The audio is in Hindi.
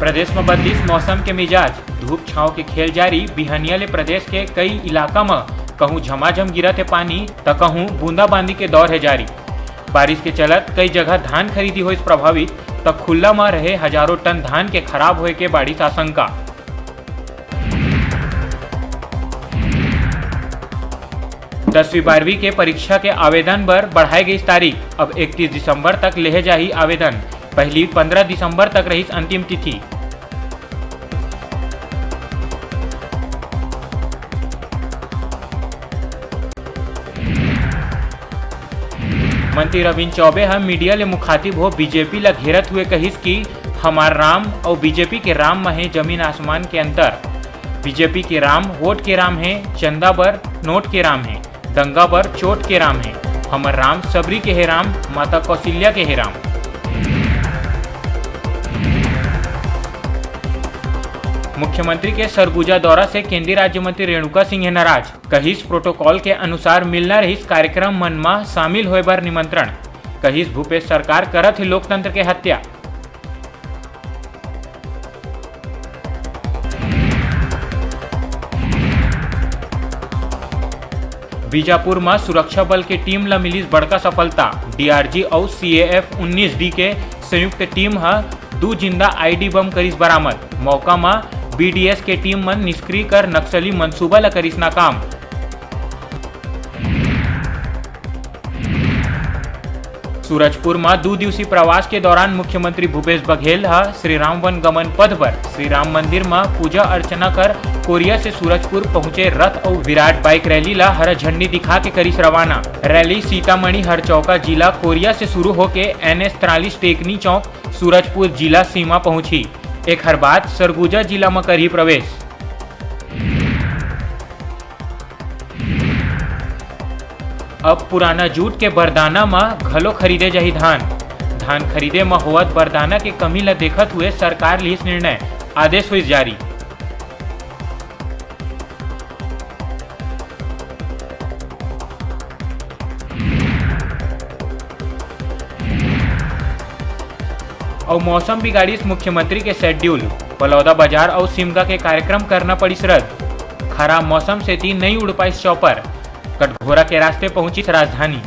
प्रदेश में बदलिस मौसम के मिजाज, धूप छांव के खेल जारी। बिहनिया ले प्रदेश के कई इलाका में कहूँ झमाझम गिरत है पानी तो कहूँ बूंदाबांदी के दौर है जारी। बारिश के चलत कई जगह धान खरीदी हो प्रभावित, तब खुला में रहे हजारों टन धान के खराब होए के बारिश आशंका। दसवीं 12वीं के परीक्षा के आवेदन पर बढ़ाई गई तारीख, अब 31 दिसंबर तक ले जाही आवेदन। पहली 15 दिसंबर तक रही अंतिम तिथि। मंत्री रविंद्र चौबे हम मीडिया ले मुखातिब हो बीजेपी ला घेरत हुए कहिस कि हमार राम और बीजेपी के राम में है जमीन आसमान के अंतर। बीजेपी के राम वोट के राम है, चंदा बर नोट के राम है, दंगा पर चोट के राम है। हमर राम सबरी के है राम, माता कौशल्या के है राम। मुख्यमंत्री के सरगुजा दौरा से केंद्रीय राज्य मंत्री रेणुका सिंह है नाराज, कहिस प्रोटोकॉल के अनुसार मिलना रहिस कार्यक्रम मन में शामिल होए बर निमंत्रण। कहिस भूपेश सरकार करत है लोकतंत्र के हत्या। बीजापुर में सुरक्षा बल के टीम ला मिली बड़का सफलता। डीआरजी और CAF 19D के संयुक्त टीम है 2 जिंदा आईडी बम करिस बरामद। मौका में BDS के टीम मन निष्क्रिय कर नक्सली मंसूबा ला करिस नाकाम। सूरजपुर में 2 दिवसीय प्रवास के दौरान मुख्यमंत्री भूपेश बघेल श्री राम वन गमन पथ पर श्री राम मंदिर में पूजा अर्चना कर कोरिया से सूरजपुर पहुंचे रथ और विराट बाइक रैली ला हरा झंडी दिखा के करिस रवाना। रैली सीतामढ़ी हरचौका जिला कोरिया से शुरू होके NS 43 टेकनी चौक सूरजपुर जिला सीमा पहुंची। एक हर बात सरगुजा जिला में करी प्रवेश। अब पुराना जूट के बरदाना में घलो खरीदे जाही धान खरीदे में होवत बरदाना के कमी ला देखत हुए सरकार ली निर्णय, आदेश हुई जारी। और मौसम बिगाड़िस मुख्यमंत्री के शेड्यूल, बलौदा बाजार और सिमगा के कार्यक्रम करना पड़ी रद्द। खराब मौसम से नहीं उड़ पाई चौपर, कटघोरा के रास्ते पहुंची राजधानी।